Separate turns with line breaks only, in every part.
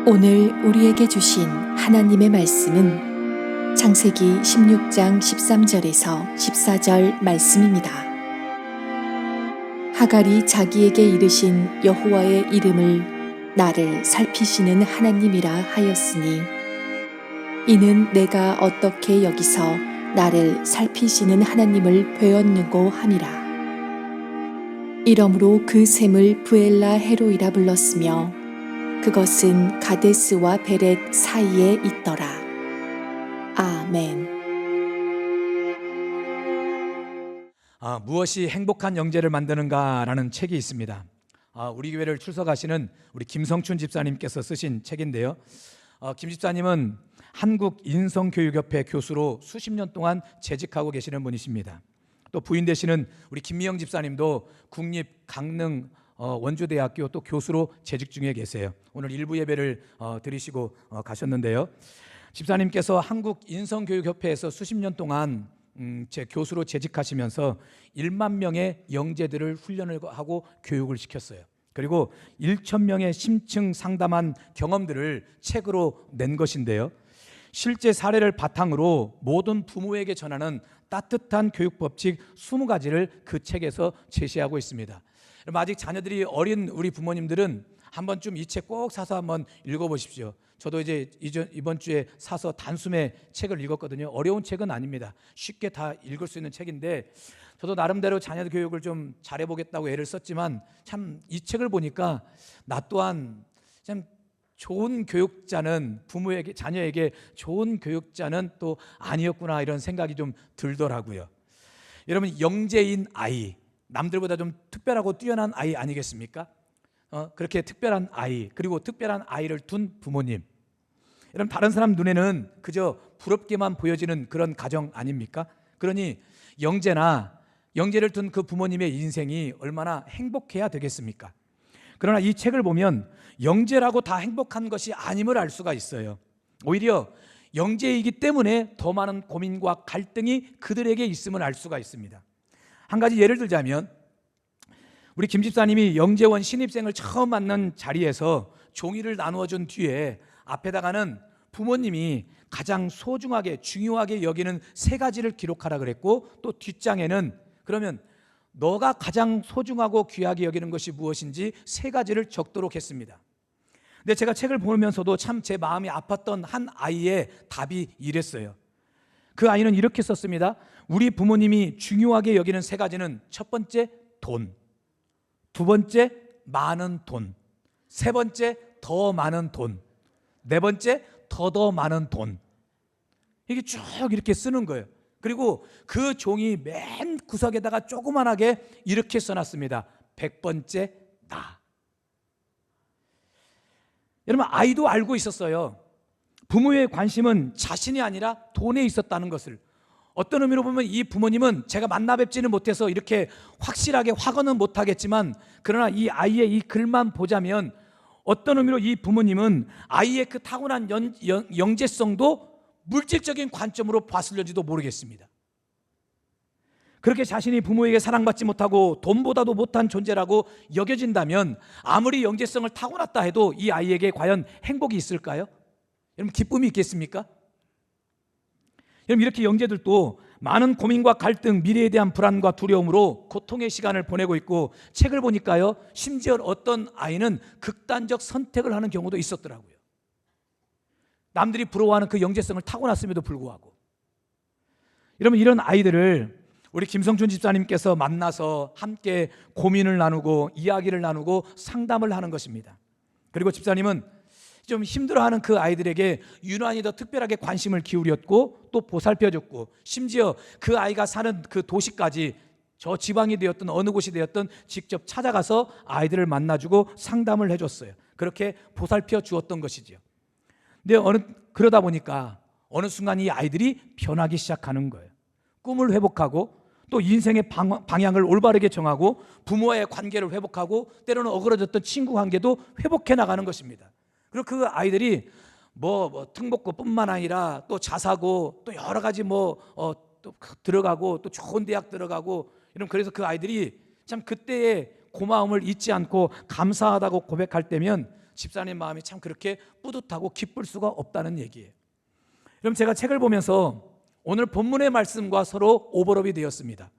오늘 우리에게 주신 하나님의 말씀은 창세기 16장 13절에서 14절 말씀입니다. 하갈이 자기에게 이르신 여호와의 이름을 나를 살피시는 하나님이라 하였으니 이는 내가 어떻게 여기서 나를 살피시는 하나님을 배웠는고 함이라. 이러므로 그 샘을 브엘라 헤로이라 불렀으며 그것은 가데스와 베렛 사이에 있더라. 아멘.
무엇이 행복한 영재를 만드는가라는 책이 있습니다. 우리 교회를 출석하시는 우리 김성춘 집사님께서 쓰신 책인데요. 김 집사님은 한국인성교육협회 교수로 수십 년 동안 재직하고 계시는 분이십니다. 또 부인 되시는 우리 김미영 집사님도 국립강릉 원주대학교 또 교수로 재직 중에 계세요. 오늘 일부 예배를 드리시고 가셨는데요. 집사님께서 한국인성교육협회에서 수십 년 동안 제 교수로 재직하시면서 1만 명의 영재들을 훈련을 하고 교육을 시켰어요. 그리고 1,000명의 심층 상담한 경험들을 책으로 낸 것인데요. 실제 사례를 바탕으로 모든 부모에게 전하는 따뜻한 교육 법칙 20가지를 그 책에서 제시하고 있습니다. 아직 자녀들이 어린 우리 부모님들은 한 번쯤 이 책 꼭 사서 한번 읽어보십시오. 저도 이제 이번 주에 사서 단숨에 책을 읽었거든요. 어려운 책은 아닙니다. 쉽게 다 읽을 수 있는 책인데 저도 나름대로 자녀들 교육을 좀 잘해보겠다고 애를 썼지만 참 이 책을 보니까 나 또한 참 좋은 교육자는 부모에게 자녀에게 좋은 교육자는 또 아니었구나 이런 생각이 좀 들더라고요. 여러분 영재인 아이 남들보다 좀 특별하고 뛰어난 아이 아니겠습니까? 그렇게 특별한 아이 그리고 특별한 아이를 둔 부모님 여러분 다른 사람 눈에는 그저 부럽게만 보여지는 그런 가정 아닙니까? 그러니 영재를 둔 그 부모님의 인생이 얼마나 행복해야 되겠습니까? 그러나 이 책을 보면 영재라고 다 행복한 것이 아님을 알 수가 있어요. 오히려 영재이기 때문에 더 많은 고민과 갈등이 그들에게 있음을 알 수가 있습니다. 한 가지 예를 들자면 우리 김 집사님이 영재원 신입생을 처음 만난 자리에서 종이를 나누어 준 뒤에 앞에다가는 부모님이 가장 소중하게 중요하게 여기는 3가지를 기록하라 그랬고 또 뒷장에는 그러면 너가 가장 소중하고 귀하게 여기는 것이 무엇인지 3가지를 적도록 했습니다. 근데 제가 책을 보면서도 참 제 마음이 아팠던 한 아이의 답이 이랬어요. 그 아이는 이렇게 썼습니다. 우리 부모님이 중요하게 여기는 3가지는 첫 번째 돈, 두 번째 많은 돈, 세 번째 더 많은 돈, 네 번째 더 많은 돈. 이게 쭉 이렇게 쓰는 거예요. 그리고 그 종이 맨 구석에다가 조그만하게 이렇게 써놨습니다. 100번째 나. 여러분 아이도 알고 있었어요. 부모의 관심은 자신이 아니라 돈에 있었다는 것을. 어떤 의미로 보면 이 부모님은 제가 만나 뵙지는 못해서 이렇게 확실하게 확언은 못하겠지만 그러나 이 아이의 이 글만 보자면 어떤 의미로 이 부모님은 아이의 그 타고난 영재성도 물질적인 관점으로 봤을지도 모르겠습니다. 그렇게 자신이 부모에게 사랑받지 못하고 돈보다도 못한 존재라고 여겨진다면 아무리 영재성을 타고났다 해도 이 아이에게 과연 행복이 있을까요? 여러분 기쁨이 있겠습니까? 여러분 이렇게 영재들도 많은 고민과 갈등, 미래에 대한 불안과 두려움으로 고통의 시간을 보내고 있고 책을 보니까요 심지어 어떤 아이는 극단적 선택을 하는 경우도 있었더라고요. 남들이 부러워하는 그 영재성을 타고났음에도 불구하고 여러분 이런 아이들을 우리 김성춘 집사님께서 만나서 함께 고민을 나누고 이야기를 나누고 상담을 하는 것입니다. 그리고 집사님은 좀 힘들어하는 그 아이들에게 유난히 더 특별하게 관심을 기울였고 또 보살펴줬고 심지어 그 아이가 사는 그 도시까지 저 지방이 되었든 어느 곳이 되었든 직접 찾아가서 아이들을 만나주고 상담을 해줬어요. 그렇게 보살펴 주었던 것이죠. 근데 그러다 보니까 어느 순간 이 아이들이 변하기 시작하는 거예요. 꿈을 회복하고 또 인생의 방향을 올바르게 정하고 부모와의 관계를 회복하고 때로는 어그러졌던 친구 관계도 회복해 나가는 것입니다. 그리고 그 아이들이 특목고뿐만 아니라 또 자사고 또 여러 가지 또 들어가고 또 좋은 대학 들어가고 이런 그래서 그 아이들이 참 그때의 고마움을 잊지 않고 감사하다고 고백할 때면 집사님 마음이 참 그렇게 뿌듯하고 기쁠 수가 없다는 얘기예요. 그럼 제가 책을 보면서 오늘 본문의 말씀과 서로 오버랩이 되었습니다.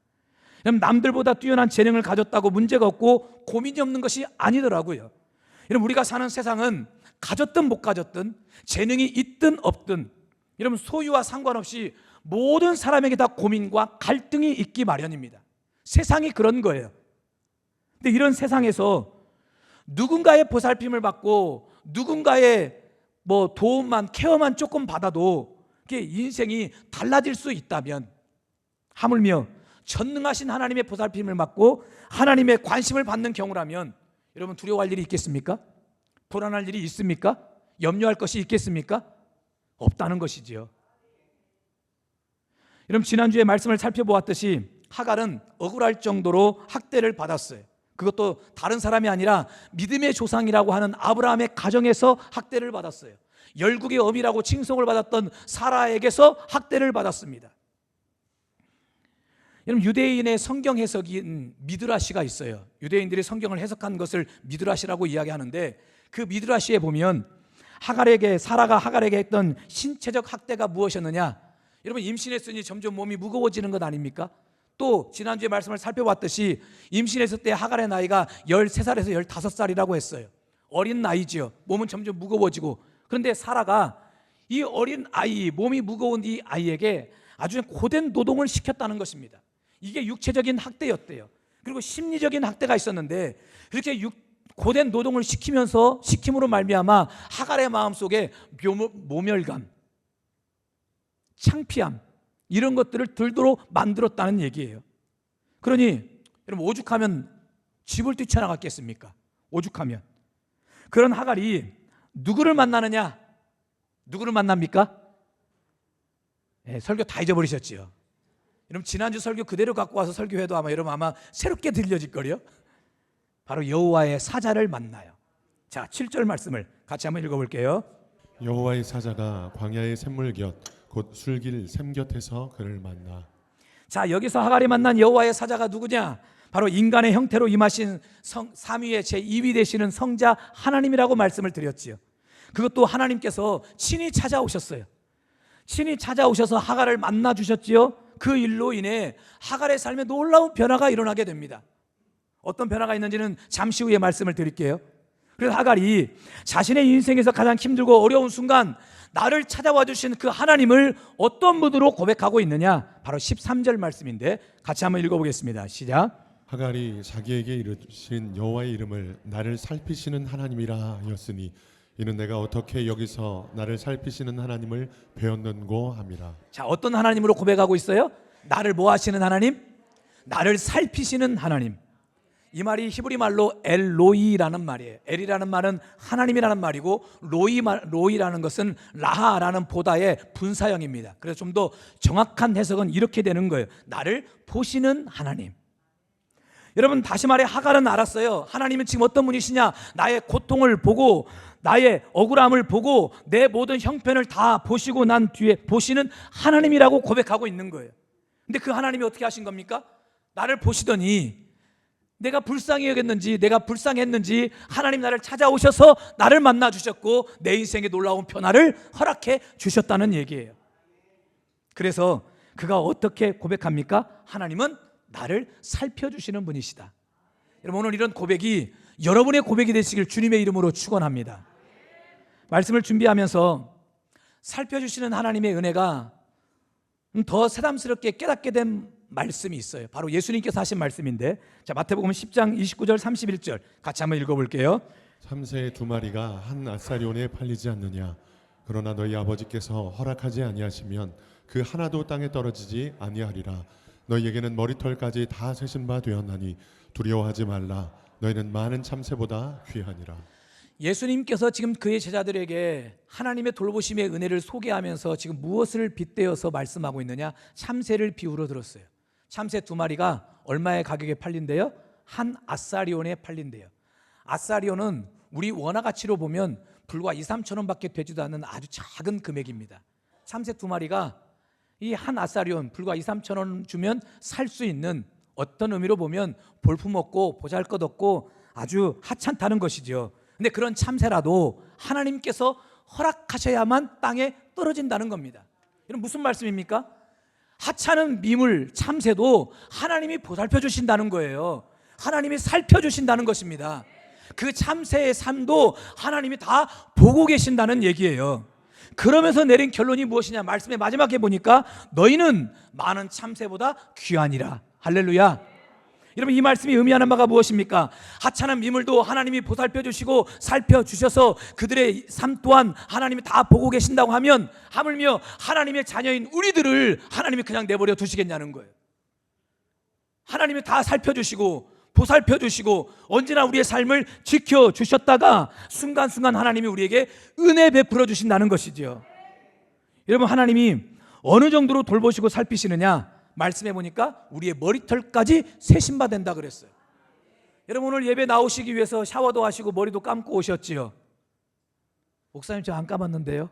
그럼 남들보다 뛰어난 재능을 가졌다고 문제가 없고 고민이 없는 것이 아니더라고요. 여러분, 우리가 사는 세상은 가졌든 못 가졌든 재능이 있든 없든 여러분 소유와 상관없이 모든 사람에게 다 고민과 갈등이 있기 마련입니다. 세상이 그런 거예요. 근데 이런 세상에서 누군가의 보살핌을 받고 누군가의 도움만 케어만 조금 받아도 그게 인생이 달라질 수 있다면, 하물며 전능하신 하나님의 보살핌을 받고 하나님의 관심을 받는 경우라면 여러분 두려워할 일이 있겠습니까? 불안할 일이 있습니까? 염려할 것이 있겠습니까? 없다는 것이지요. 여러분, 지난주에 말씀을 살펴보았듯이 하갈은 억울할 정도로 학대를 받았어요. 그것도 다른 사람이 아니라 믿음의 조상이라고 하는 아브라함의 가정에서 학대를 받았어요. 열국의 어미라고 칭송을 받았던 사라에게서 학대를 받았습니다. 여러분, 유대인의 성경 해석인 미드라시가 있어요. 유대인들이 성경을 해석한 것을 미드라시라고 이야기하는데, 그 미드라시에 보면 사라가 하갈에게 했던 신체적 학대가 무엇이었느냐? 여러분, 임신했으니 점점 몸이 무거워지는 것 아닙니까? 또 지난주에 말씀을 살펴봤듯이 임신했을 때 하갈의 나이가 13살에서 15살이라고 했어요. 어린 나이지요. 몸은 점점 무거워지고. 그런데 사라가 이 어린 아이, 몸이 무거운 이 아이에게 아주 고된 노동을 시켰다는 것입니다. 이게 육체적인 학대였대요. 그리고 심리적인 학대가 있었는데, 그렇게 고된 노동을 시킴으로 말미암아 하갈의 마음속에 모멸감, 창피함, 이런 것들을 들도록 만들었다는 얘기예요. 그러니 여러분, 오죽하면 집을 뛰쳐나갔겠습니까? 오죽하면. 그런 하갈이 누구를 만나느냐? 누구를 만납니까? 설교 다 잊어버리셨지요. 여러분, 지난주 설교 그대로 갖고 와서 설교해도 여러분 새롭게 들려질 거요. 바로 여호와의 사자를 만나요. 자, 7절 말씀을 같이 한번 읽어볼게요.
여호와의 사자가 광야의 샘물 곁 곧 술길 샘 곁에서 그를 만나.
자, 여기서 하갈이 만난 여호와의 사자가 누구냐? 바로 인간의 형태로 임하신 삼위의 제2위 되시는 성자 하나님이라고 말씀을 드렸지요. 그것도 하나님께서 친히 찾아오셨어요. 친히 찾아오셔서 하갈을 만나 주셨지요. 그 일로 인해 하갈의 삶에 놀라운 변화가 일어나게 됩니다. 어떤 변화가 있는지는 잠시 후에 말씀을 드릴게요. 그래서 하갈이 자신의 인생에서 가장 힘들고 어려운 순간 나를 찾아와 주신 그 하나님을 어떤 모드로 고백하고 있느냐? 바로 13절 말씀인데 같이 한번 읽어보겠습니다. 시작.
하갈이 자기에게 이르신 여호와의 이름을 나를 살피시는 하나님이라 하였으니 이는 내가 어떻게 여기서 나를 살피시는 하나님을 배웠는고 함이라.
자, 어떤 하나님으로 고백하고 있어요? 나를 뭐 하시는 하나님? 나를 살피시는 하나님. 이 말이 히브리 말로 엘로이라는 말이에요. 엘이라는 말은 하나님이라는 말이고 로이라는 것은 라하라는 보다의 분사형입니다. 그래서 좀 더 정확한 해석은 이렇게 되는 거예요. 나를 보시는 하나님. 여러분, 다시 말해 하갈은 알았어요. 하나님은 지금 어떤 분이시냐? 나의 고통을 보고 나의 억울함을 보고 내 모든 형편을 다 보시고 난 뒤에 보시는 하나님이라고 고백하고 있는 거예요. 근데 그 하나님이 어떻게 하신 겁니까? 나를 보시더니 내가 불쌍히 여겼는지 내가 불쌍했는지 하나님 나를 찾아오셔서 나를 만나 주셨고 내 인생에 놀라운 변화를 허락해 주셨다는 얘기예요. 그래서 그가 어떻게 고백합니까? 하나님은 나를 살펴주시는 분이시다. 여러분, 오늘 이런 고백이 여러분의 고백이 되시길 주님의 이름으로 축원합니다. 말씀을 준비하면서 살펴주시는 하나님의 은혜가 더 새삼스럽게 깨닫게 된 말씀이 있어요. 바로 예수님께서 하신 말씀인데, 자, 마태복음 10장 29절 31절 같이 한번 읽어볼게요.
참새 두 마리가 한 아사리온에 팔리지 않느냐? 그러나 너희 아버지께서 허락하지 아니하시면 그 하나도 땅에 떨어지지 아니하리라. 너희에게는 머리털까지 다 세신 바 되었나니 두려워하지 말라. 너희는 많은 참새보다 귀하니라.
예수님께서 지금 그의 제자들에게 하나님의 돌보심의 은혜를 소개하면서 지금 무엇을 빗대어서 말씀하고 있느냐? 참새를 비유로 들었어요. 참새 두 마리가 얼마의 가격에 팔린대요? 한 아사리온에 팔린대요. 아사리온은 우리 원화 가치로 보면 불과 2, 3천 원밖에 되지도 않는 아주 작은 금액입니다. 참새 두 마리가 이 한 아사리온 불과 2, 3천 원 주면 살 수 있는, 어떤 의미로 보면 볼품없고 보잘것없고 아주 하찮다는 것이죠. 근데 그런 참새라도 하나님께서 허락하셔야만 땅에 떨어진다는 겁니다. 이건 무슨 말씀입니까? 하찮은 미물, 참새도 하나님이 보살펴 주신다는 거예요. 하나님이 살펴주신다는 것입니다. 그 참새의 삶도 하나님이 다 보고 계신다는 얘기예요. 그러면서 내린 결론이 무엇이냐? 말씀의 마지막에 보니까 너희는 많은 참새보다 귀하니라. 할렐루야. 여러분, 이 말씀이 의미하는 바가 무엇입니까? 하찮은 미물도 하나님이 보살펴 주시고 살펴주셔서 그들의 삶 또한 하나님이 다 보고 계신다고 하면 하물며 하나님의 자녀인 우리들을 하나님이 그냥 내버려 두시겠냐는 거예요. 하나님이 다 살펴주시고 보살펴 주시고 언제나 우리의 삶을 지켜주셨다가 순간순간 하나님이 우리에게 은혜 베풀어 주신다는 것이죠. 여러분, 하나님이 어느 정도로 돌보시고 살피시느냐? 말씀해 보니까 우리의 머리털까지 세심바 된다 그랬어요. 여러분, 오늘 예배 나오시기 위해서 샤워도 하시고 머리도 감고 오셨지요? 목사님, 저 안 감았는데요?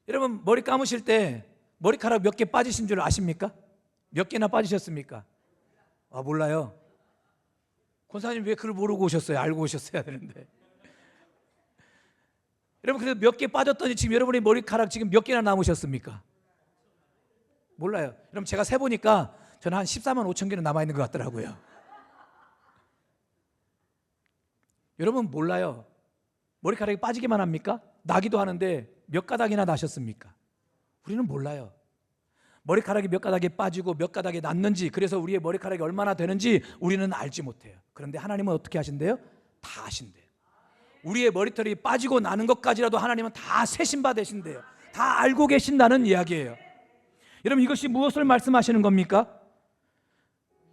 여러분, 머리 감으실 때 머리카락 몇 개 빠지신 줄 아십니까? 몇 개나 빠지셨습니까? 아, 몰라요. 권사님 왜 그걸 모르고 오셨어요? 알고 오셨어야 되는데. 여러분, 그래서 몇 개 빠졌더니 지금 여러분의 머리카락 지금 몇 개나 남으셨습니까? 몰라요. 여러분, 제가 세보니까 저는 한 14만 5천 개는 남아있는 것 같더라고요. 여러분, 몰라요. 머리카락이 빠지기만 합니까? 나기도 하는데 몇 가닥이나 나셨습니까? 우리는 몰라요. 머리카락이 몇 가닥에 빠지고 몇 가닥에 났는지, 그래서 우리의 머리카락이 얼마나 되는지 우리는 알지 못해요. 그런데 하나님은 어떻게 하신대요? 다 하신대요. 우리의 머리털이 빠지고 나는 것까지라도 하나님은 다 세심바 되신대요. 다 알고 계신다는 이야기예요. 여러분, 이것이 무엇을 말씀하시는 겁니까?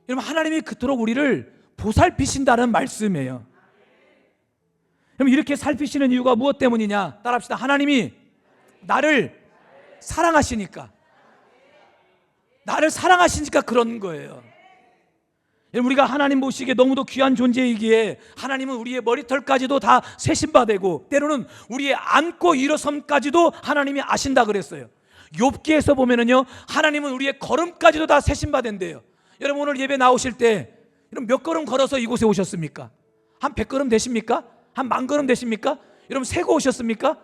여러분, 하나님이 그토록 우리를 보살피신다는 말씀이에요. 여러분, 이렇게 살피시는 이유가 무엇 때문이냐? 따라합시다. 하나님이 나를 사랑하시니까. 나를 사랑하시니까 그런 거예요. 여러분, 우리가 하나님 보시기에 너무도 귀한 존재이기에 하나님은 우리의 머리털까지도 다 세심바되고 때로는 우리의 앉고 일어섬까지도 하나님이 아신다 그랬어요. 욥기에서 보면은요, 하나님은 우리의 걸음까지도 다 세심바된대요. 여러분, 오늘 예배 나오실 때 여러분 몇 걸음 걸어서 이곳에 오셨습니까? 한 100걸음 되십니까? 한 10,000걸음 되십니까? 여러분, 세고 오셨습니까?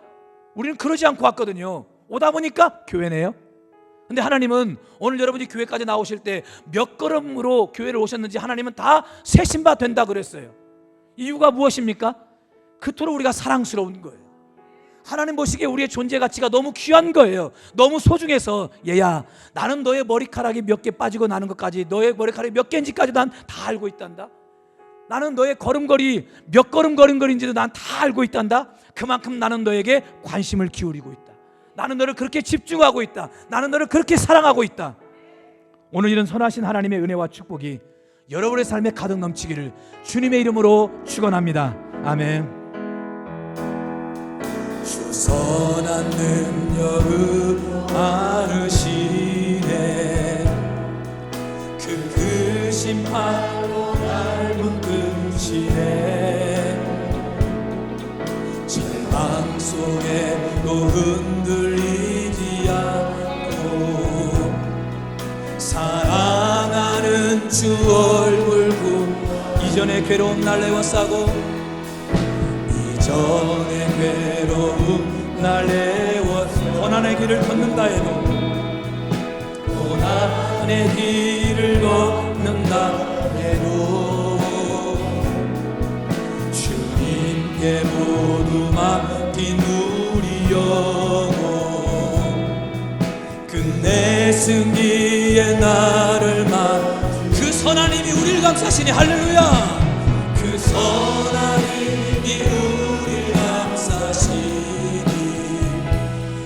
우리는 그러지 않고 왔거든요. 오다 보니까 교회네요. 근데 하나님은 오늘 여러분이 교회까지 나오실 때 몇 걸음으로 교회를 오셨는지 하나님은 다 세심바 된다 그랬어요. 이유가 무엇입니까? 그토록 우리가 사랑스러운 거예요. 하나님 보시기에 우리의 존재 가치가 너무 귀한 거예요. 너무 소중해서, 얘야, 나는 너의 머리카락이 몇 개 빠지고 나는 것까지, 너의 머리카락이 몇 개인지까지 난 다 알고 있단다. 나는 너의 걸음걸이 몇 걸음 걸음걸인지도 난 다 알고 있단다. 그만큼 나는 너에게 관심을 기울이고 있다. 나는 너를 그렇게 집중하고 있다. 나는 너를 그렇게 사랑하고 있다. 오늘 이런 선하신 하나님의 은혜와 축복이 여러분의 삶에 가득 넘치기를 주님의 이름으로 축원합니다. 아멘. 주 선한 능력을 많으시네. 그 크신 팔로 얇은 끈이네. 절망 속에도 흔들리지 않고 사랑하는 주 얼굴 이전의 괴로움 날 내워싸고, 이전의 괴로움 날 내워 고난의 길을 걷는다 해도, 고난의 길을 걷는다 해도 주님께 모두 맡긴 우리 영혼, 끝내 승리의 날을 그 선하님이 우리를 감싸시니. 할렐루야. 그 선하님이 우리를 감싸시니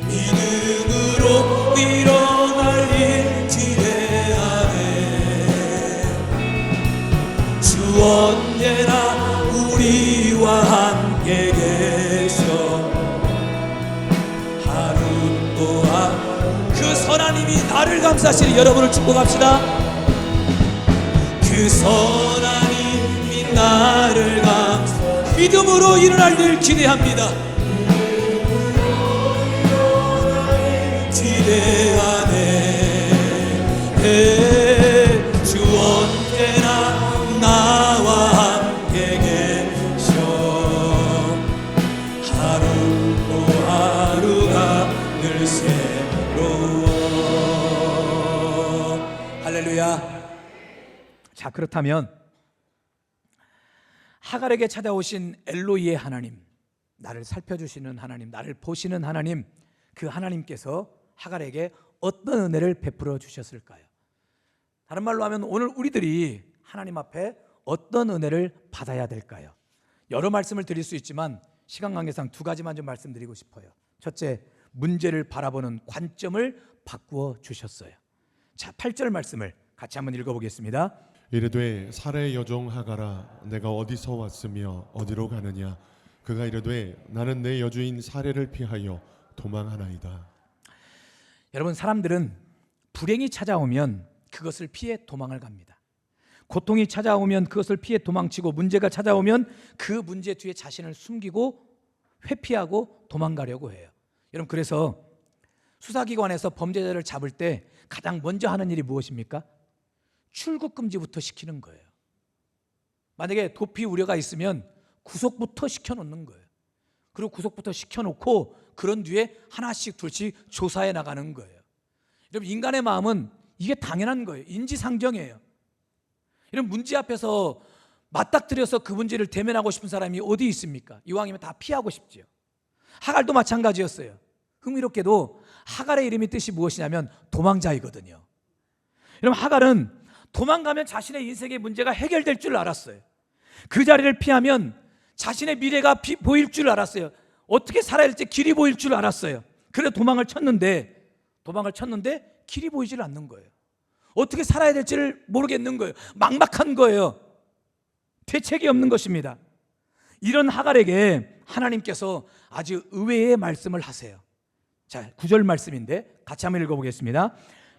믿음으로 일어날 일 기대하네. 주 언제나 우리와 함께 계셔 하루 또한 그 선하님이 나를 감싸시니 여러분을 축복합시다. 그 선하님이 나를 감싸 믿음으로 일어날 일 기대합니다. 기대하네. 주 언제나 나와 함께 할렐루야. 자, 그렇다면 하갈에게 찾아오신 엘로이의 하나님, 나를 살펴주시는 하나님, 나를 보시는 하나님, 그 하나님께서 하갈에게 어떤 은혜를 베풀어 주셨을까요? 다른 말로 하면 오늘 우리들이 하나님 앞에 어떤 은혜를 받아야 될까요? 여러 말씀을 드릴 수 있지만 시간 관계상 두 가지만 좀 말씀드리고 싶어요. 첫째, 문제를 바라보는 관점을 바꾸어 주셨어요. 자, 8절 말씀을 같이 한번 읽어보겠습니다.
이르되 사라의 여종 하갈아 내가 어디서 왔으며 어디로 가느냐 그가 이르되 나는 내 여주인 사례를 피하여 도망하나이다.
여러분, 사람들은 불행이 찾아오면 그것을 피해 도망을 갑니다. 고통이 찾아오면 그것을 피해 도망치고, 문제가 찾아오면 그 문제 뒤에 자신을 숨기고 회피하고 도망가려고 해요. 여러분, 그래서 수사기관에서 범죄자를 잡을 때 가장 먼저 하는 일이 무엇입니까? 출국 금지부터 시키는 거예요. 만약에 도피 우려가 있으면 구속부터 시켜놓는 거예요. 그리고 구속부터 시켜놓고 그런 뒤에 하나씩 둘씩 조사해 나가는 거예요. 여러분, 인간의 마음은 이게 당연한 거예요. 인지상정이에요. 이런 문제 앞에서 맞닥뜨려서 그 문제를 대면하고 싶은 사람이 어디 있습니까? 이왕이면 다 피하고 싶지요. 하갈도 마찬가지였어요. 흥미롭게도 하갈의 이름이 뜻이 무엇이냐면 도망자이거든요. 여러분, 하갈은 도망가면 자신의 인생의 문제가 해결될 줄 알았어요. 그 자리를 피하면 자신의 미래가 보일 줄 알았어요. 어떻게 살아야 할지 길이 보일 줄 알았어요. 그래서 도망을 쳤는데 길이 보이질 않는 거예요. 어떻게 살아야 될지를 모르겠는 거예요. 막막한 거예요. 대책이 없는 것입니다. 이런 하갈에게 하나님께서 아주 의외의 말씀을 하세요. 자, 9절 말씀인데 같이 한번 읽어보겠습니다.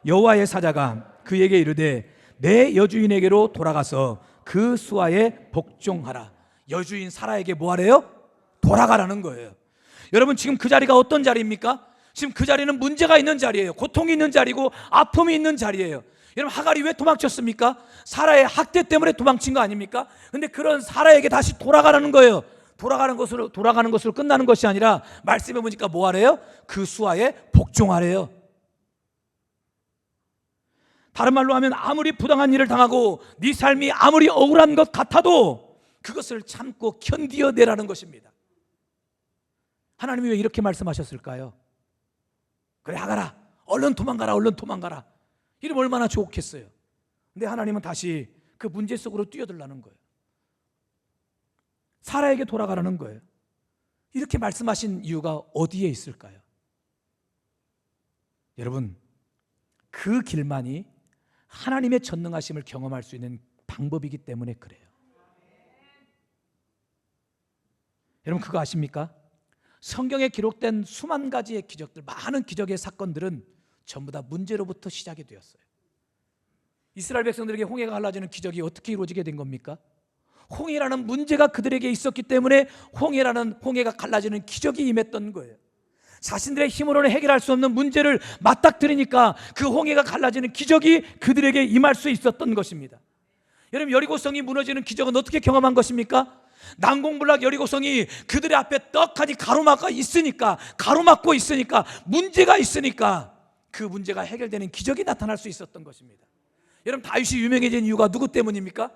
여호와의 사자가 그에게 이르되 내 여주인에게로 돌아가서 그 수하에 복종하라. 여주인 사라에게 뭐 하래요? 돌아가라는 거예요. 여러분, 지금 그 자리가 어떤 자리입니까? 지금 그 자리는 문제가 있는 자리예요. 고통이 있는 자리고 아픔이 있는 자리예요. 여러분, 하갈이 왜 도망쳤습니까? 사라의 학대 때문에 도망친 거 아닙니까? 근데 그런 사라에게 다시 돌아가라는 거예요. 돌아가는 것으로 끝나는 것이 아니라 말씀해 보니까 뭐 하래요? 그 수하에 복종하래요. 다른 말로 하면 아무리 부당한 일을 당하고 네 삶이 아무리 억울한 것 같아도 그것을 참고 견디어내라는 것입니다. 하나님이 왜 이렇게 말씀하셨을까요? 그래, 하갈아, 얼른 도망가라, 얼른 도망가라. 이러면 얼마나 좋겠어요. 근데 하나님은 다시 그 문제 속으로 뛰어들라는 거예요. 사라에게 돌아가라는 거예요. 이렇게 말씀하신 이유가 어디에 있을까요? 여러분, 그 길만이 하나님의 전능하심을 경험할 수 있는 방법이기 때문에 그래요. 여러분, 그거 아십니까? 성경에 기록된 수만 가지의 기적들, 많은 기적의 사건들은 전부 다 문제로부터 시작이 되었어요. 이스라엘 백성들에게 홍해가 갈라지는 기적이 어떻게 이루어지게 된 겁니까? 홍해라는 문제가 그들에게 있었기 때문에 홍해가 갈라지는 기적이 임했던 거예요. 자신들의 힘으로는 해결할 수 없는 문제를 맞닥뜨리니까 그 홍해가 갈라지는 기적이 그들에게 임할 수 있었던 것입니다. 여러분, 여리고성이 무너지는 기적은 어떻게 경험한 것입니까? 난공불락 여리고성이 그들의 앞에 떡하니 가로막고 있으니까 문제가 있으니까 그 문제가 해결되는 기적이 나타날 수 있었던 것입니다. 여러분, 다윗이 유명해진 이유가 누구 때문입니까?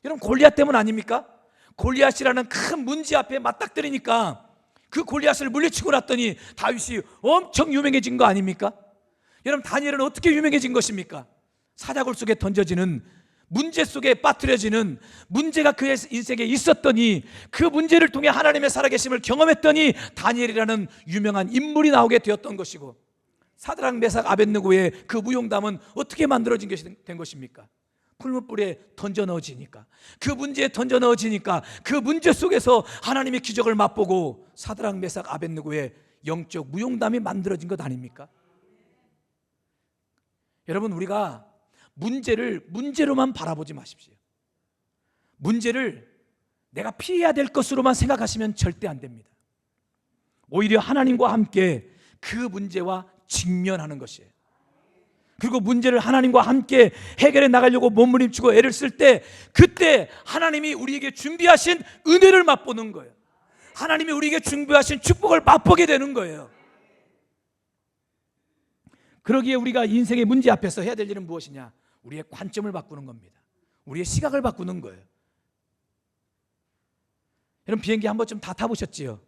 여러분, 골리앗 때문 아닙니까? 골리앗이라는 큰 문제 앞에 맞닥뜨리니까 그 골리앗을 물리치고 났더니 다윗이 엄청 유명해진 거 아닙니까? 여러분, 다니엘은 어떻게 유명해진 것입니까? 사자굴 속에 던져지는 문제 속에 빠뜨려지는 문제가 그의 인생에 있었더니 그 문제를 통해 하나님의 살아계심을 경험했더니 다니엘이라는 유명한 인물이 나오게 되었던 것이고, 사드락 메삭 아벳느고의 그 무용담은 어떻게 만들어진 것이 된 것입니까? 풀무불에 던져 넣어지니까, 그 문제에 던져 넣어지니까 그 문제 속에서 하나님의 기적을 맛보고 사드락 메삭 아벳느고의 영적 무용담이 만들어진 것 아닙니까? 여러분, 우리가 문제를 문제로만 바라보지 마십시오. 문제를 내가 피해야 될 것으로만 생각하시면 절대 안 됩니다. 오히려 하나님과 함께 그 문제와 직면하는 것이에요. 그리고 문제를 하나님과 함께 해결해 나가려고 몸부림치고 애를 쓸 때, 그때 하나님이 우리에게 준비하신 은혜를 맛보는 거예요. 하나님이 우리에게 준비하신 축복을 맛보게 되는 거예요. 그러기에 우리가 인생의 문제 앞에서 해야 될 일은 무엇이냐? 우리의 관점을 바꾸는 겁니다. 우리의 시각을 바꾸는 거예요. 여러분 비행기 한 번쯤 다 타보셨지요?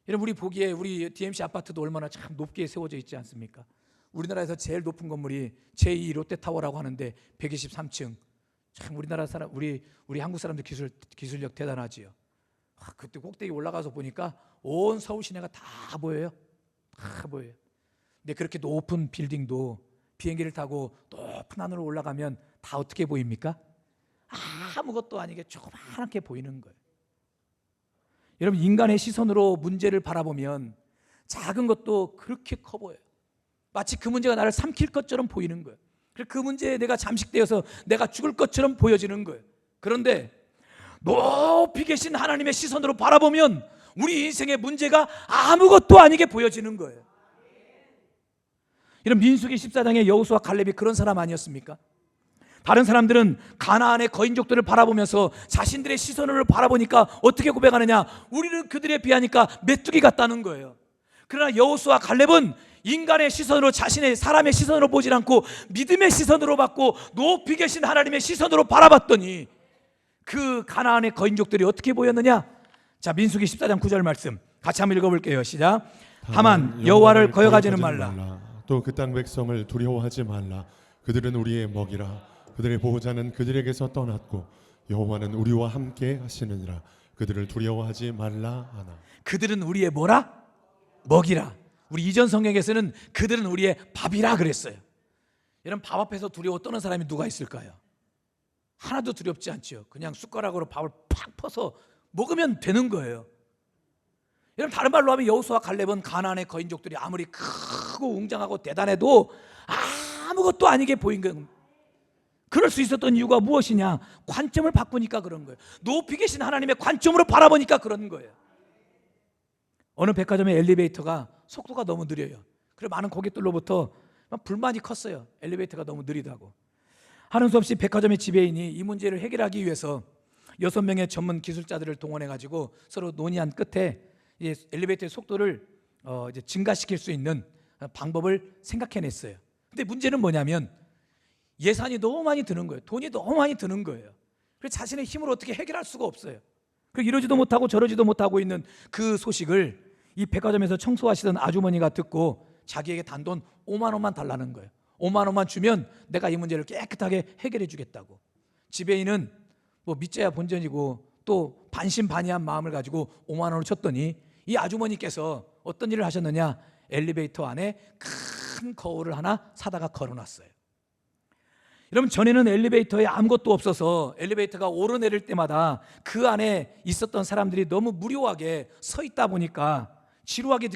여러분 우리 보기에 우리 DMC 아파트도 얼마나 참 높게 세워져 있지 않습니까? 우리나라에서 제일 높은 건물이 제2 롯데타워라고 하는데 123층. 참 우리나라 사람 우리 한국 사람들 기술력 대단하지요. 그때 꼭대기 올라가서 보니까 온 서울 시내가 다 보여요. 다 보여요. 근데 그렇게 높은 빌딩도 비행기를 타고 높은 하늘로 올라가면 다 어떻게 보입니까? 아무것도 아니게 조그맣게 보이는 거예요. 여러분 인간의 시선으로 문제를 바라보면 작은 것도 그렇게 커 보여요. 마치 그 문제가 나를 삼킬 것처럼 보이는 거예요. 그 문제에 내가 잠식되어서 내가 죽을 것처럼 보여지는 거예요. 그런데 높이 계신 하나님의 시선으로 바라보면 우리 인생의 문제가 아무것도 아니게 보여지는 거예요. 이런 민수기 14장의 여호수아 갈렙이 그런 사람 아니었습니까? 다른 사람들은 가나안의 거인족들을 바라보면서 자신들의 시선으로 바라보니까 어떻게 고백하느냐? 우리는 그들에 비하니까 메뚜기 같다는 거예요. 그러나 여호수아 갈렙은 인간의 시선으로 자신의 사람의 시선으로 보지 않고 믿음의 시선으로 봤고 높이 계신 하나님의 시선으로 바라봤더니 그 가나안의 거인족들이 어떻게 보였느냐? 자, 민수기 14장 9절 말씀 같이 한번 읽어볼게요. 시작. 다만 여호와를 거역하지는 말라.
또 그 땅 백성을 두려워하지 말라. 그들은 우리의 먹이라. 그들의 보호자는 그들에게서 떠났고 여호와는 우리와 함께 하시느니라. 그들을 두려워하지 말라 하나.
그들은 우리의 뭐라? 먹이라. 우리 이전 성경에서는 그들은 우리의 밥이라 그랬어요. 여러분 밥 앞에서 두려워 떠는 사람이 누가 있을까요? 하나도 두렵지 않죠. 그냥 숟가락으로 밥을 팍 퍼서 먹으면 되는 거예요. 여러분 다른 말로 하면 여호수아 갈렙은 가나안의 거인족들이 아무리 크고 웅장하고 대단해도 아무것도 아니게 보인 거예요. 그럴 수 있었던 이유가 무엇이냐? 관점을 바꾸니까 그런 거예요. 높이 계신 하나님의 관점으로 바라보니까 그런 거예요. 어느 백화점의 엘리베이터가 속도가 너무 느려요. 그래서 많은 고객들로부터 불만이 컸어요. 엘리베이터가 너무 느리다고. 하는 수 없이 백화점의 지배인이 이 문제를 해결하기 위해서 6명의 전문 기술자들을 동원해 가지고 서로 논의한 끝에 엘리베이터의 속도를 이제 증가시킬 수 있는 방법을 생각해냈어요. 근데 문제는 뭐냐면 예산이 너무 많이 드는 거예요. 돈이 너무 많이 드는 거예요. 그래서 자신의 힘으로 어떻게 해결할 수가 없어요. 그리고 이러지도 못하고 저러지도 못하고 있는 그 소식을 이 백화점에서 청소하시던 아주머니가 듣고 자기에게 단돈 5만 원만 달라는 거예요. 5만 원만 주면 내가 이 문제를 깨끗하게 해결해 주겠다고. 지배인은 뭐 믿자야 본전이고 또 반신반의한 마음을 가지고 5만 원을 쳤더니 이 아주머니께서 어떤 일을 하셨느냐? 엘리베이터 안에 큰 거울을 하나 사다가 걸어놨어요. 여러분 전에는 엘리베이터에 아무것도 없어서 엘리베이터가 오르내릴 때마다 그 안에 있었던 사람들이 너무 무료하게 서 있다 보니까 지루하게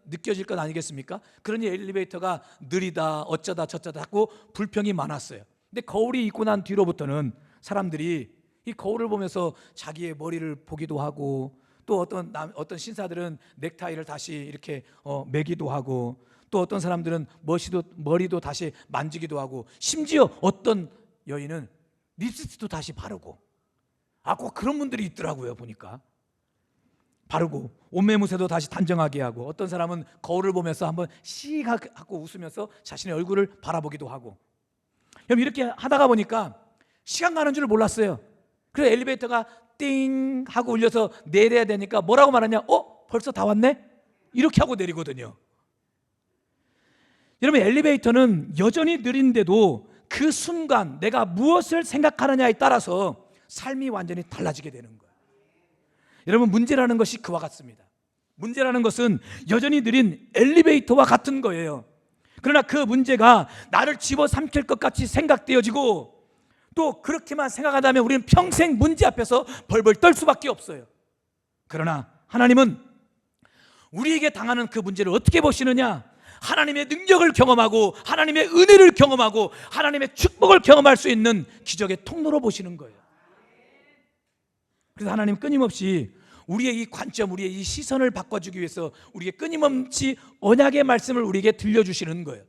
느껴질 것 아니겠습니까? 그러니 엘리베이터가 느리다 어쩌다 저쩌다 하고 불평이 많았어요. 근데 거울이 있고 난 뒤로부터는 사람들이 이 거울을 보면서 자기의 머리를 보기도 하고 또 어떤 신사들은 넥타이를 다시 이렇게 매기도 하고 또 어떤 사람들은 머리도 다시 만지기도 하고 심지어 어떤 여인은 립스틱도 다시 바르고 꼭 그런 분들이 있더라고요. 보니까 바르고 옷매무새도 다시 단정하게 하고 어떤 사람은 거울을 보면서 한번 씩 하고 웃으면서 자신의 얼굴을 바라보기도 하고 이렇게 하다가 보니까 시간 가는 줄 몰랐어요. 그래서 엘리베이터가 띵 하고 울려서 내려야 되니까 뭐라고 말하냐? 벌써 다 왔네? 이렇게 하고 내리거든요. 여러분 엘리베이터는 여전히 느린데도 그 순간 내가 무엇을 생각하느냐에 따라서 삶이 완전히 달라지게 되는 거예요. 여러분 문제라는 것이 그와 같습니다. 문제라는 것은 여전히 느린 엘리베이터와 같은 거예요. 그러나 그 문제가 나를 집어삼킬 것 같이 생각되어지고 또 그렇게만 생각한다면 우리는 평생 문제 앞에서 벌벌 떨 수밖에 없어요. 그러나 하나님은 우리에게 당하는 그 문제를 어떻게 보시느냐? 하나님의 능력을 경험하고 하나님의 은혜를 경험하고 하나님의 축복을 경험할 수 있는 기적의 통로로 보시는 거예요. 그래서 하나님 끊임없이 우리의 이 관점, 우리의 이 시선을 바꿔주기 위해서 우리에게 끊임없이 언약의 말씀을 우리에게 들려주시는 거예요.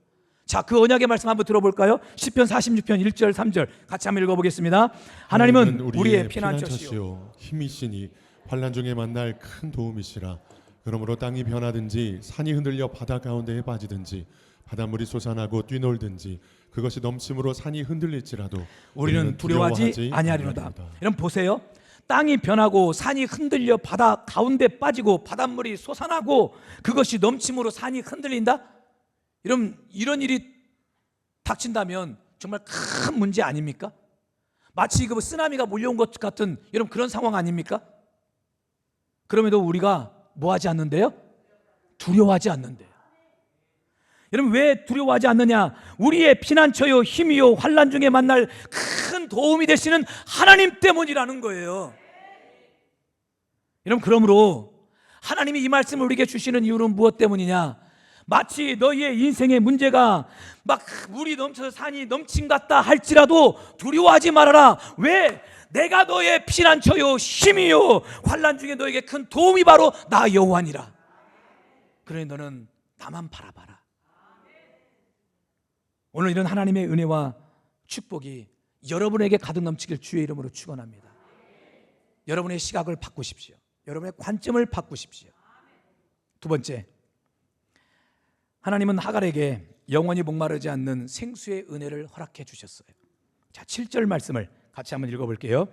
자, 그 언약의 말씀 한번 들어볼까요? 시편 46편 1절 3절 같이 한번 읽어보겠습니다. 하나님은 우리의 피난처시요
힘이시니 환난 중에 만날 큰 도움이시라. 그러므로 땅이 변하든지 산이 흔들려 바다 가운데에 빠지든지 바닷물이 솟아나고 뛰놀든지 그것이 넘침으로 산이 흔들릴지라도
우리는 두려워하지 아니하리로다. 여러분 보세요. 땅이 변하고 산이 흔들려 바다 가운데 빠지고 바닷물이 솟아나고 그것이 넘침으로 산이 흔들린다? 이런 일이 닥친다면 정말 큰 문제 아닙니까? 마치 그 쓰나미가 몰려온 것 같은 여러분 그런 상황 아닙니까? 그럼에도 우리가 뭐 하지 않는데요? 두려워하지 않는데요. 여러분 왜 두려워하지 않느냐? 우리의 피난처요 힘이요 환난 중에 만날 큰 도움이 되시는 하나님 때문이라는 거예요. 여러분 그러므로 하나님이 이 말씀을 우리에게 주시는 이유는 무엇 때문이냐? 마치 너희의 인생의 문제가 막 물이 넘쳐서 산이 넘친 같다 할지라도 두려워하지 말아라. 왜? 내가 너의 피난처요 힘이요 환난 중에 너에게 큰 도움이 바로 나 여호와니라. 그러니 너는 나만 바라봐라. 오늘 이런 하나님의 은혜와 축복이 여러분에게 가득 넘치길 주의 이름으로 축원합니다. 여러분의 시각을 바꾸십시오. 여러분의 관점을 바꾸십시오. 두 번째, 하나님은 하갈에게 영원히 목마르지 않는 생수의 은혜를 허락해 주셨어요. 자, 7절 말씀을 같이 한번 읽어볼게요.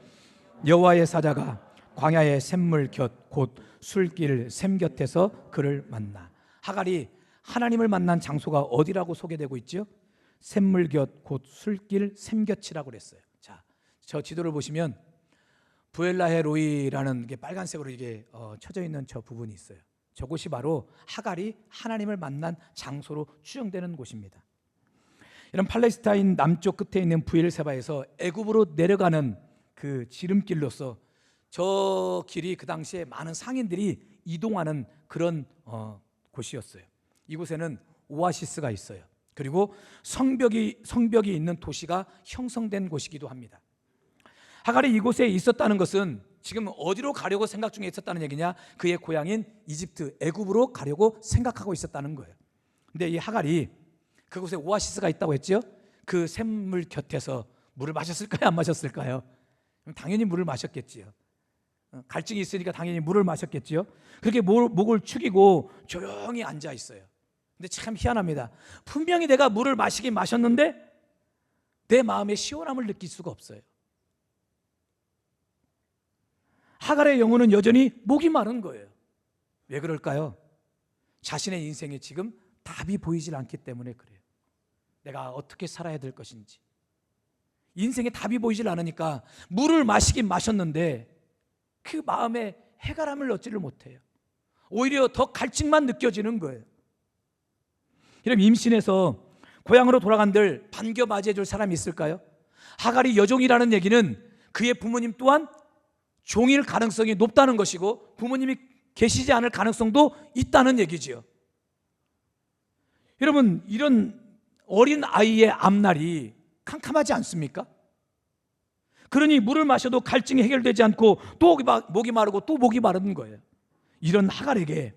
여호와의 사자가 광야의 샘물 곁 곧 술길 샘 곁에서 그를 만나. 하갈이 하나님을 만난 장소가 어디라고 소개되고 있죠? 샘물 곁 곧 술길 샘 곁이라고 그랬어요. 자, 저 지도를 보시면 부엘라헤 로이라는 게 빨간색으로 이게 쳐져 있는 저 부분이 있어요. 저곳이 바로 하갈이 하나님을 만난 장소로 추정되는 곳입니다. 이런 팔레스타인 남쪽 끝에 있는 부엘세바에서 애굽으로 내려가는 그 지름길로서 저 길이 그 당시에 많은 상인들이 이동하는 그런 곳이었어요. 이곳에는 오아시스가 있어요. 그리고 성벽이 있는 도시가 형성된 곳이기도 합니다. 하갈이 이곳에 있었다는 것은 지금 어디로 가려고 생각 중에 있었다는 얘기냐? 그의 고향인 이집트, 애굽으로 가려고 생각하고 있었다는 거예요. 근데 이 하갈이 그곳에 오아시스가 있다고 했죠? 그 샘물 곁에서 물을 마셨을까요? 안 마셨을까요? 당연히 물을 마셨겠지요. 갈증이 있으니까 당연히 물을 마셨겠지요. 그렇게 목을 축이고 조용히 앉아 있어요. 근데 참 희한합니다. 분명히 내가 물을 마시긴 마셨는데 내 마음에 시원함을 느낄 수가 없어요. 하갈의 영혼은 여전히 목이 마른 거예요. 왜 그럴까요? 자신의 인생에 지금 답이 보이질 않기 때문에 그래요. 내가 어떻게 살아야 될 것인지 인생에 답이 보이질 않으니까 물을 마시긴 마셨는데 그 마음에 해결함을 얻지를 못해요. 오히려 더 갈증만 느껴지는 거예요. 이런 임신해서 고향으로 돌아간들 반겨 맞이해 줄 사람이 있을까요? 하갈이 여종이라는 얘기는 그의 부모님 또한 종일 가능성이 높다는 것이고 부모님이 계시지 않을 가능성도 있다는 얘기지요. 여러분, 이런 어린 아이의 앞날이 캄캄하지 않습니까? 그러니 물을 마셔도 갈증이 해결되지 않고 또 목이 마르고 또 목이 마른 거예요. 이런 하갈에게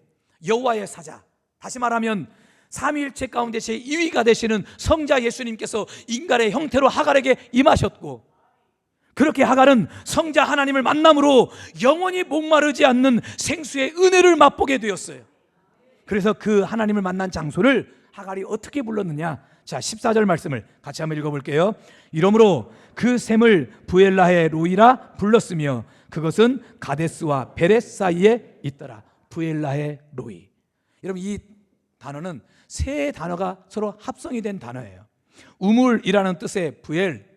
여호와의 사자, 다시 말하면 삼위일체 가운데 제2위가 되시는 성자 예수님께서 인간의 형태로 하갈에게 임하셨고, 그렇게 하갈은 성자 하나님을 만남으로 영원히 목마르지 않는 생수의 은혜를 맛보게 되었어요. 그래서 그 하나님을 만난 장소를 하갈이 어떻게 불렀느냐? 자, 14절 말씀을 같이 한번 읽어볼게요. 이러므로 그 샘을 부엘라헤 로이라 불렀으며 그것은 가데스와 베렛 사이에 있더라. 부엘라헤 로이. 여러분, 이 단어는 세 단어가 서로 합성이 된 단어예요. 우물이라는 뜻의 부엘,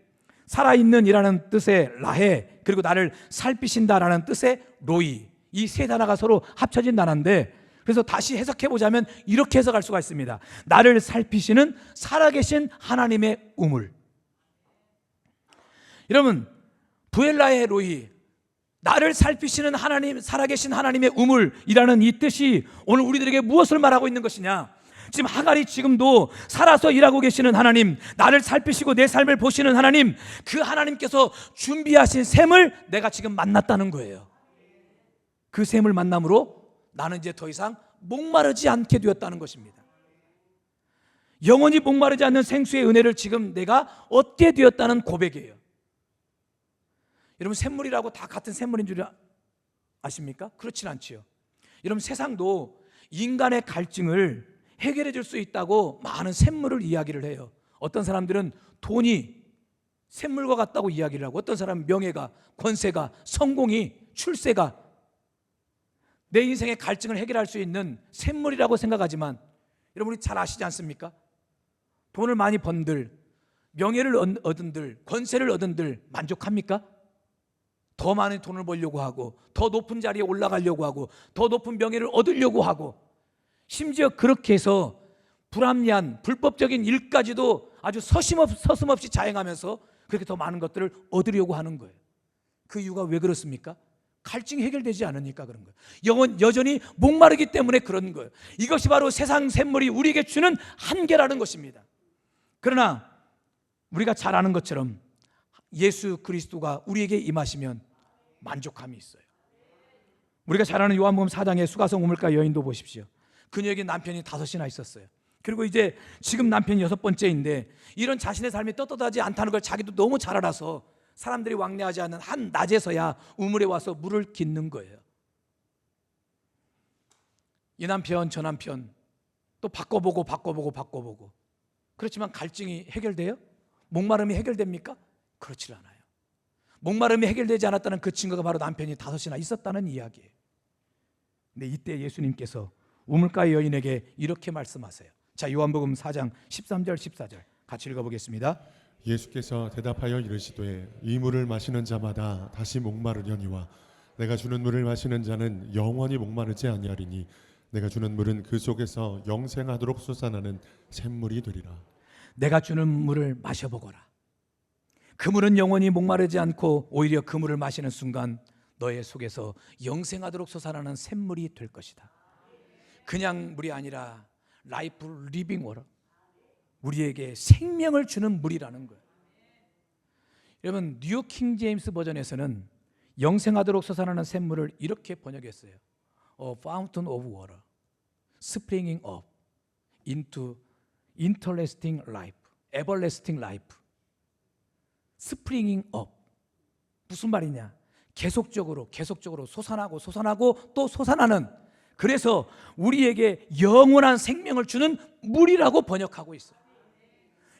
살아있는 이라는 뜻의 라헤, 그리고 나를 살피신다라는 뜻의 로이. 이 세 단어가 서로 합쳐진 단어인데, 그래서 다시 해석해 보자면 이렇게 해석할 수가 있습니다. 나를 살피시는 살아계신 하나님의 우물. 여러분, 부엘라의 로이, 나를 살피시는 하나님, 살아계신 하나님의 우물이라는 이 뜻이 오늘 우리들에게 무엇을 말하고 있는 것이냐? 지금 하갈이 지금도 살아서 일하고 계시는 하나님, 나를 살피시고 내 삶을 보시는 하나님, 그 하나님께서 준비하신 샘을 내가 지금 만났다는 거예요. 그 샘을 만남으로 나는 이제 더 이상 목마르지 않게 되었다는 것입니다. 영원히 목마르지 않는 생수의 은혜를 지금 내가 얻게 되었다는 고백이에요. 여러분, 샘물이라고 다 같은 샘물인 줄 아십니까? 그렇진 않지요. 여러분, 세상도 인간의 갈증을 해결해 줄 수 있다고 많은 샘물을 이야기를 해요. 어떤 사람들은 돈이 샘물과 같다고 이야기를 하고, 어떤 사람은 명예가, 권세가, 성공이, 출세가 내 인생의 갈증을 해결할 수 있는 샘물이라고 생각하지만, 여러분이 잘 아시지 않습니까? 돈을 많이 번들, 명예를 얻은들, 권세를 얻은들 만족합니까? 더 많은 돈을 벌려고 하고, 더 높은 자리에 올라가려고 하고, 더 높은 명예를 얻으려고 하고, 심지어 그렇게 해서 불합리한 불법적인 일까지도 아주 서슴없이 자행하면서 그렇게 더 많은 것들을 얻으려고 하는 거예요. 그 이유가 왜 그렇습니까? 갈증이 해결되지 않으니까 그런 거예요. 여전히 목마르기 때문에 그런 거예요. 이것이 바로 세상 샘물이 우리에게 주는 한계라는 것입니다. 그러나 우리가 잘 아는 것처럼 예수 그리스도가 우리에게 임하시면 만족함이 있어요. 우리가 잘 아는 요한복음 4장의 수가성 우물가 여인도 보십시오. 그녀에게 남편이 5이나 있었어요. 그리고 이제 지금 남편이 6번째인데, 이런 자신의 삶이 떳떳하지 않다는 걸 자기도 너무 잘 알아서 사람들이 왕래하지 않는 한 낮에서야 우물에 와서 물을 깃는 거예요. 이 남편 저 남편 또 바꿔보고 그렇지만 갈증이 해결돼요? 목마름이 해결됩니까? 그렇지 않아요. 목마름이 해결되지 않았다는 그 증거가 바로 남편이 5이나 있었다는 이야기예요. 근데 이때 예수님께서 우물가의 여인에게 이렇게 말씀하세요. 자, 요한복음 4장 13절 14절 같이 읽어보겠습니다.
예수께서 대답하여 이르시되 이 물을 마시는 자마다 다시 목마르려니와 내가 주는 물을 마시는 자는 영원히 목마르지 아니하리니 내가 주는 물은 그 속에서 영생하도록 솟아나는 샘물이 되리라.
내가 주는 물을 마셔보거라. 그 물은 영원히 목마르지 않고 오히려 그 물을 마시는 순간 너의 속에서 영생하도록 솟아나는 샘물이 될 것이다. 그냥 물이 아니라 라이프 리빙 워터, 우리에게 생명을 주는 물이라는 거예요. 여러분, 뉴 킹 제임스 버전에서는 영생하도록 솟아나는 샘물을 이렇게 번역했어요. A fountain of water springing up into interesting life, everlasting life. springing up 무슨 말이냐? 계속적으로 솟아나고 또 솟아나는, 그래서 우리에게 영원한 생명을 주는 물이라고 번역하고 있어요.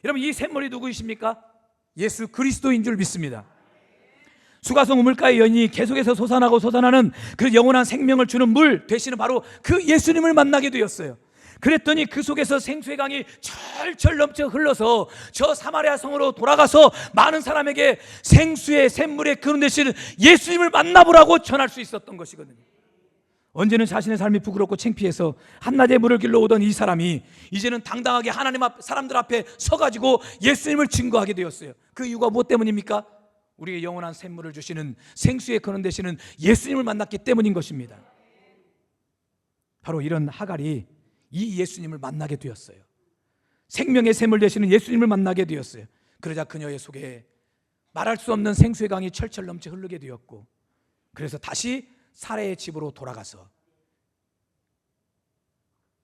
여러분, 이 샘물이 누구이십니까? 예수 그리스도인 줄 믿습니다. 수가성 우물가의 여인이 계속해서 솟아나는 그 영원한 생명을 주는 물 되시는 바로 그 예수님을 만나게 되었어요. 그랬더니 그 속에서 생수의 강이 철철 넘쳐 흘러서 저 사마리아 성으로 돌아가서 많은 사람에게 생수의 샘물의 근원 되시는 예수님을 만나보라고 전할 수 있었던 것이거든요. 언제는 자신의 삶이 부끄럽고 창피해서 한낮에 물을 길러 오던 이 사람이 이제는 당당하게 하나님 앞 사람들 앞에 서가지고 예수님을 증거하게 되었어요. 그 이유가 무엇 때문입니까? 우리에게 영원한 샘물을 주시는 생수의 근원 되시는 예수님을 만났기 때문인 것입니다. 바로 이런 하갈이 이 예수님을 만나게 되었어요. 생명의 샘물 되시는 예수님을 만나게 되었어요. 그러자 그녀의 속에 말할 수 없는 생수의 강이 철철 넘쳐 흐르게 되었고, 그래서 다시 사례의 집으로 돌아가서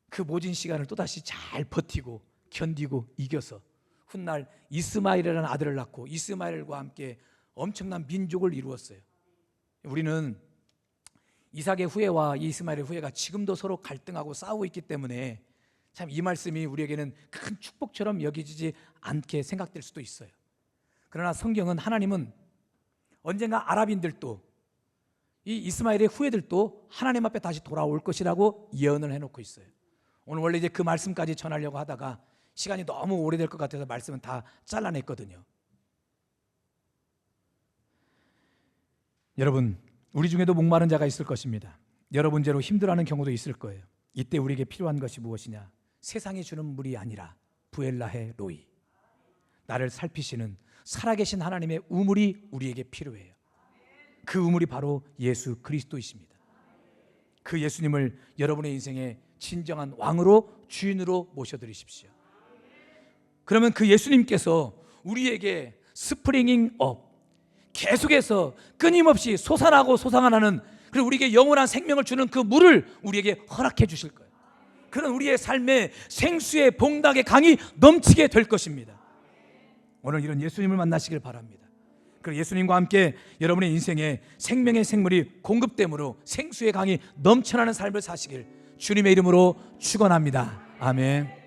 그 모진 시간을 또다시 잘 버티고 견디고 이겨서 훗날 이스마엘이라는 아들을 낳고 이스마엘과 함께 엄청난 민족을 이루었어요. 우리는 이삭의 후예와 이스마엘의 후예가 지금도 서로 갈등하고 싸우고 있기 때문에 참 이 말씀이 우리에게는 큰 축복처럼 여기지지 않게 생각될 수도 있어요. 그러나 성경은, 하나님은 언젠가 아랍인들도 이 이스마엘의 후예들도 하나님 앞에 다시 돌아올 것이라고 예언을 해놓고 있어요. 오늘 원래 이제 그 말씀까지 전하려고 하다가 시간이 너무 오래될 것 같아서 말씀은 다 잘라냈거든요. 여러분, 우리 중에도 목마른 자가 있을 것입니다. 여러 문제로 힘들어하는 경우도 있을 거예요. 이때 우리에게 필요한 것이 무엇이냐? 세상이 주는 물이 아니라 부엘라헤 로이, 나를 살피시는 살아계신 하나님의 우물이 우리에게 필요해요. 그 우물이 바로 예수 그리스도이십니다. 그 예수님을 여러분의 인생의 진정한 왕으로, 주인으로 모셔드리십시오. 그러면 그 예수님께서 우리에게 스프링잉 업, 계속해서 끊임없이 솟아나는, 그리고 우리에게 영원한 생명을 주는 그 물을 우리에게 허락해 주실 거예요. 그런 우리의 삶에 생수의 봉닥의 강이 넘치게 될 것입니다. 오늘 이런 예수님을 만나시길 바랍니다. 그리고 예수님과 함께 여러분의 인생에 생명의 생물이 공급됨으로 생수의 강이 넘쳐나는 삶을 사시길 주님의 이름으로 축원합니다. 아멘.